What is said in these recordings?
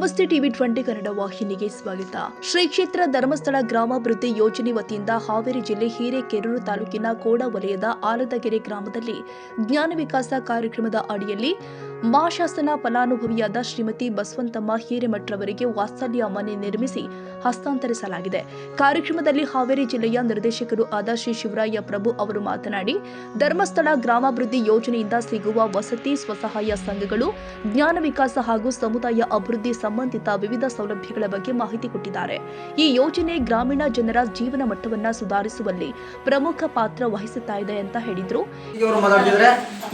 ನಮಸ್ತೆ ಟಿವಿ 20 ಕನ್ನಡ ವಾಹಿನಿಗೆ ಸ್ವಾಗತ. ಶ್ರೀ ಕ್ಷೇತ್ರ ಧರ್ಮಸ್ಥಳ ಗ್ರಾಮಾಭಿವೃದ್ಧಿ ಯೋಜನೆ ವತಿಯಿಂದ ಹಾವೇರಿ ಜಿಲ್ಲೆ ಹಿರೇಕೆರೂರು ತಾಲೂಕಿನ ಕೋಡ ವಲಯದ ಆಲದಗೆರೆ ಗ್ರಾಮದಲ್ಲಿ ಜ್ಞಾನ ವಿಕಾಸ ಕಾರ್ಯಕ್ರಮದ ಅಡಿಯಲ್ಲಿ ಮಹಾಶಾಸನ ಫಲಾನುಭವಿಯಾದ ಶ್ರೀಮತಿ ಬಸವಂತಮ್ಮ ಹಿರೇಮಠರವರಿಗೆ ವಾತ್ಸಲ್ಯ ಮನೆ ನಿರ್ಮಿಸಿ ಹಸ್ತಾಂತರಿಸಲಾಗಿದೆ. ಕಾರ್ಯಕ್ರಮದಲ್ಲಿ ಹಾವೇರಿ ಜಿಲ್ಲೆಯ ನಿರ್ದೇಶಕರು ಆದ ಶ್ರೀ ಶಿವರಾಯ ಪ್ರಭು ಅವರು ಮಾತನಾಡಿ, ಧರ್ಮಸ್ಥಳ ಗ್ರಾಮಾಭಿವೃದ್ಧಿ ಯೋಜನೆಯಿಂದ ಸಿಗುವ ವಸತಿ, ಸ್ವಸಹಾಯ ಸಂಘಗಳು, ಜ್ಞಾನ ವಿಕಾಸ ಹಾಗೂ ಸಮುದಾಯ ಅಭಿವೃದ್ಧಿ ಸಂಬಂಧಿತ ವಿವಿಧ ಸೌಲಭ್ಯಗಳ ಬಗ್ಗೆ ಮಾಹಿತಿ ಕೊಟ್ಟಿದ್ದಾರೆ. ಈ ಯೋಜನೆ ಗ್ರಾಮೀಣ ಜನರ ಜೀವನ ಮಟ್ಟವನ್ನು ಸುಧಾರಿಸುವಲ್ಲಿ ಪ್ರಮುಖ ಪಾತ್ರ ವಹಿಸುತ್ತಾ ಇದೆ ಅಂತ ಹೇಳಿದ್ರು.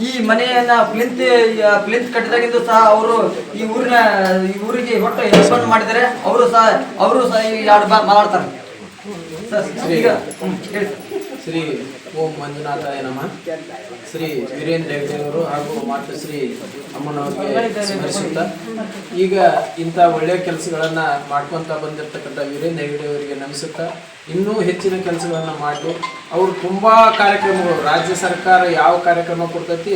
ಈ ಮನೆಯನ್ನ ಪ್ಲಿಂತ್ ಕಟ್ಟಿದಾಗಿಂದು ಸಹ ಅವರು ಈ ಊರಿಗೆ ಹೊಟ್ಟು ಎಕ್ಸ್ಪೆಂಡ್ ಮಾಡಿದರೆ ಅವರು ಸಹ ಎರಡು ಮಾತಾಡ್ತಾರೆ. ಶ್ರೀ ಓಂ ಮಂಜುನಾಥಾಯ ನಮಃ. ಶ್ರೀ ವೀರೇಂದ್ರ ಹೆಗ್ಡೆಯವರು ಹಾಗೂ ಮಾತು ಶ್ರೀ ಅಮ್ಮನವರಿಗೆ ಸ್ಮರಿಸುತ್ತಾ, ಈಗ ಇಂಥ ಒಳ್ಳೆಯ ಕೆಲಸಗಳನ್ನು ಮಾಡ್ಕೊತ ಬಂದಿರತಕ್ಕಂಥ ವೀರೇಂದ್ರ ಹೆಗ್ಡೆಯವರಿಗೆ ನಮಿಸುತ್ತಾ, ಇನ್ನೂ ಹೆಚ್ಚಿನ ಕೆಲಸಗಳನ್ನು ಮಾಡಿ ಅವರು ತುಂಬ ಕಾರ್ಯಕ್ರಮಗಳು, ರಾಜ್ಯ ಸರ್ಕಾರ ಯಾವ ಕಾರ್ಯಕ್ರಮ ಕೊಡ್ತೈತಿ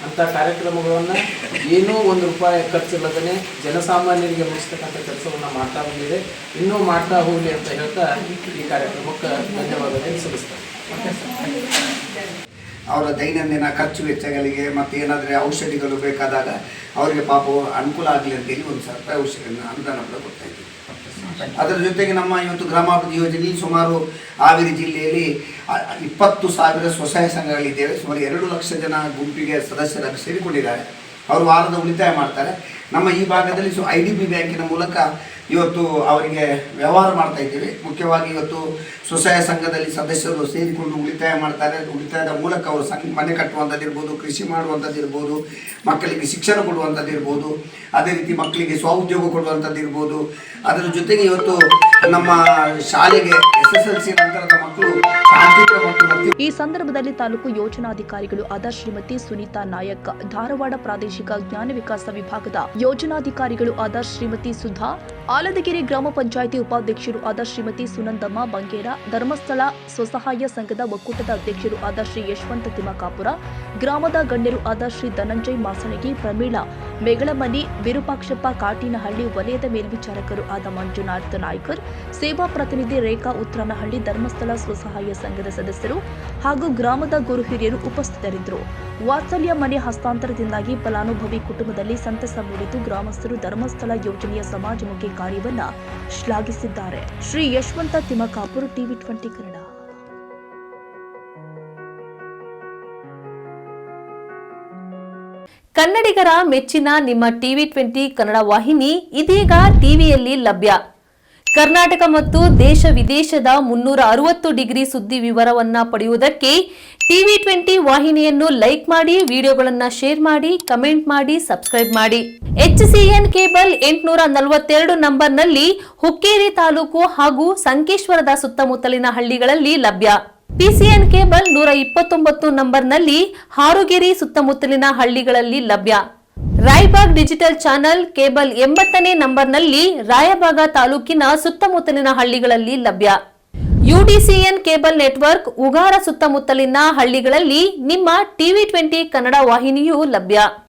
ಅಂಥ ಕಾರ್ಯಕ್ರಮಗಳನ್ನು ಏನೂ ₹1 ಖರ್ಚಿಲ್ಲದೇ ಜನಸಾಮಾನ್ಯರಿಗೆ ಮುಗಿಸ್ತಕ್ಕಂಥ ಕೆಲಸವನ್ನು ಮಾಡ್ತಾ ಬಂದಿದೆ. ಇನ್ನೂ ಮಾಡ್ತಾ ಹೋಗಲಿ ಅಂತ ಹೇಳ್ತಾ ಈ ಕಾರ್ಯಕ್ರಮಕ್ಕೆ ಧನ್ಯವಾದಗಳನ್ನು ಸಲ್ಲಿಸ್ತಾರೆ. ಅವರ ದೈನಂದಿನ ಖರ್ಚು ವೆಚ್ಚಗಳಿಗೆ ಮತ್ತು ಏನಾದರೆ ಔಷಧಿಗಳು ಬೇಕಾದಾಗ ಅವರಿಗೆ ಪಾಪ ಅನುಕೂಲ ಆಗಲಿ ಅಂತೇಳಿ ₹1,000 ಔಷಧಿಯನ್ನು ಅನುದಾನ ಕೂಡ ಕೊಡ್ತಾ ಇದ್ದೀವಿ. ಅದರ ಜೊತೆಗೆ ನಮ್ಮ ಇವತ್ತು ಗ್ರಾಮಾಭಿವೃದ್ಧಿ ಯೋಜನೆಯಲ್ಲಿ ಸುಮಾರು ಹಾವೇರಿ ಜಿಲ್ಲೆಯಲ್ಲಿ 20,000 ಸ್ವಸಹಾಯ ಸಂಘಗಳಿದ್ದೇವೆ. ಸುಮಾರು 2 ಲಕ್ಷ ಜನ ಗುಂಪಿಗೆ ಸದಸ್ಯರಾಗಿ ಸೇರಿಕೊಂಡಿದ್ದಾರೆ. ಅವರು ವಾರದ ಉಳಿತಾಯ ಮಾಡ್ತಾರೆ. ನಮ್ಮ ಈ ಭಾಗದಲ್ಲಿ IDB ಬ್ಯಾಂಕಿನ ಮೂಲಕ ಇವತ್ತು ಅವರಿಗೆ ವ್ಯವಹಾರ ಮಾಡ್ತಾ ಇದ್ದೀವಿ. ಮುಖ್ಯವಾಗಿ ಇವತ್ತು ಸ್ವಸಹಾಯ ಸಂಘದಲ್ಲಿ ಸದಸ್ಯರು ಸೇರಿಕೊಂಡು ಉಳಿತಾಯ ಮಾಡ್ತಾರೆ. ಉಳಿತಾಯದ ಮೂಲಕ ಅವರು ಮನೆ ಕಟ್ಟುವಂಥದ್ದು ಇರ್ಬೋದು, ಕೃಷಿ ಮಾಡುವಂಥದ್ದು ಇರ್ಬೋದು, ಮಕ್ಕಳಿಗೆ ಶಿಕ್ಷಣ ಕೊಡುವಂಥದ್ದು ಇರ್ಬೋದು, ಅದೇ ರೀತಿ ಮಕ್ಕಳಿಗೆ ಸ್ವಉದ್ಯೋಗ ಕೊಡುವಂಥದ್ದು ಇರ್ಬೋದು. ಅದರ ಜೊತೆಗೆ ಇವತ್ತು ನಮ್ಮ ಶಾಲೆಗೆ SSLC ನಂತರದ ಮಕ್ಕಳು ತಾಂತ್ರಿಕ ಮತ್ತು ಈ ಸಂದರ್ಭದಲ್ಲಿ ತಾಲೂಕು ಯೋಜನಾಧಿಕಾರಿಗಳು ಆದ ಶ್ರೀಮತಿ ಸುನೀತಾ ನಾಯಕ್, ಧಾರವಾಡ ಪ್ರಾದೇಶಿಕ ಜ್ಞಾನ ವಿಕಾಸ ವಿಭಾಗದ ಯೋಜನಾಧಿಕಾರಿಗಳು ಆದ ಶ್ರೀಮತಿ ಸುಧಾ, ಆಲದಗೆರೆ ಗ್ರಾಮ ಪಂಚಾಯಿತಿ ಉಪಾಧ್ಯಕ್ಷರು ಆದ ಶ್ರೀಮತಿ ಸುನಂದಮ್ಮ ಬಂಗೇರ, ಧರ್ಮಸ್ಥಳ ಸ್ವಸಹಾಯ ಸಂಘದ ಒಕ್ಕೂಟದ ಅಧ್ಯಕ್ಷರು ಆದ ಶ್ರೀ ಯಶವಂತ ತಿಮ್ಮಕಾಪುರ, ಗ್ರಾಮದ ಗಣ್ಯರು ಆದ ಶ್ರೀ ಧನಂಜಯ್ ಮಾಸಣಗಿ, ಪ್ರಮೀಳಾ ಮೇಗಳಮನಿ, ವಿರೂಪಾಕ್ಷಪ್ಪ ಕಾಟಿನಹಳ್ಳಿ, ವಲಯದ ಮೇಲ್ವಿಚಾರಕರು ಆದ ಮಂಜುನಾಥ್ ನಾಯ್ಕರ್, ಸೇವಾ ಪ್ರತಿನಿಧಿ ರೇಖಾ ಉತ್ತರನಹಳ್ಳಿ, ಧರ್ಮಸ್ಥಳ ಸ್ವಸಹಾಯ ಸಂಘದ ಸದಸ್ಯರು ಹಾಗೂ ಗ್ರಾಮದ ಗುರು ಹಿರಿಯರು ಉಪಸ್ಥಿತರಿದ್ದರು. ವಾತ್ಸಲ್ಯ ಮನೆ ಹಸ್ತಾಂತರದಿಂದಾಗಿ ಫಲಾನುಭವಿ ಕುಟುಂಬದಲ್ಲಿ ಸಂತಸ ಮೂಡಿದ್ದು ಗ್ರಾಮಸ್ಥರು ಧರ್ಮಸ್ಥಳ ಯೋಜನೆಯ ಸಮಾಜಮುಖಿ ಕಾರ್ಯವನ್ನ ಶ್ಲಾಘಿಸಿದ್ದಾರೆ. ಶ್ರೀ ಯಶವಂತ ತಿಮ್ಮಕಾಪುರ್, ಟಿವಿ 20 ಕನ್ನಡ. ಕನ್ನಡಿಗರ ಮೆಚ್ಚಿನ ನಿಮ್ಮ ಟಿವಿ 20 ಕನ್ನಡ ವಾಹಿನಿ ಇದೀಗ ಟಿವಿಯಲ್ಲಿ ಲಭ್ಯ. ಕರ್ನಾಟಕ ಮತ್ತು ದೇಶ ವಿದೇಶದ 360 ಡಿಗ್ರಿ ಸುದ್ದಿ ವಿವರವನ್ನ ಪಡೆಯುವುದಕ್ಕೆ ಟಿವಿ 20 ವಾಹಿನಿಯನ್ನು ಲೈಕ್ ಮಾಡಿ, ವಿಡಿಯೋಗಳನ್ನು ಶೇರ್ ಮಾಡಿ, ಕಮೆಂಟ್ ಮಾಡಿ, ಸಬ್ಸ್ಕ್ರೈಬ್ ಮಾಡಿ. HCN ಕೇಬಲ್ 842 ನಂಬರ್ನಲ್ಲಿ ಹುಕ್ಕೇರಿ ತಾಲೂಕು ಹಾಗೂ ಸಂಕೇಶ್ವರದ ಸುತ್ತಮುತ್ತಲಿನ ಹಳ್ಳಿಗಳಲ್ಲಿ ಲಭ್ಯ. PCN ಕೇಬಲ್ 129 ನಂಬರ್ನಲ್ಲಿ ಹಾರುಗೆರೆ ಸುತ್ತಮುತ್ತಲಿನ ಹಳ್ಳಿಗಳಲ್ಲಿ ಲಭ್ಯ. ರಾಯಬಾಗ್ ಡಿಜಿಟಲ್ ಚಾನೆಲ್ ಕೇಬಲ್ 80ನೇ ನಂಬರ್ನಲ್ಲಿ ರಾಯಬಾಗ ತಾಲೂಕಿನ ಸುತ್ತಮುತ್ತಲಿನ ಹಳ್ಳಿಗಳಲ್ಲಿ ಲಭ್ಯ. UDCN ಕೇಬಲ್ ನೆಟ್ವರ್ಕ್ ಉಗಾರ ಸುತ್ತಮುತ್ತಲಿನ ಹಳ್ಳಿಗಳಲ್ಲಿ ನಿಮ್ಮ ಟಿವಿ 20 ಕನ್ನಡ ವಾಹಿನಿಯೂ ಲಭ್ಯ.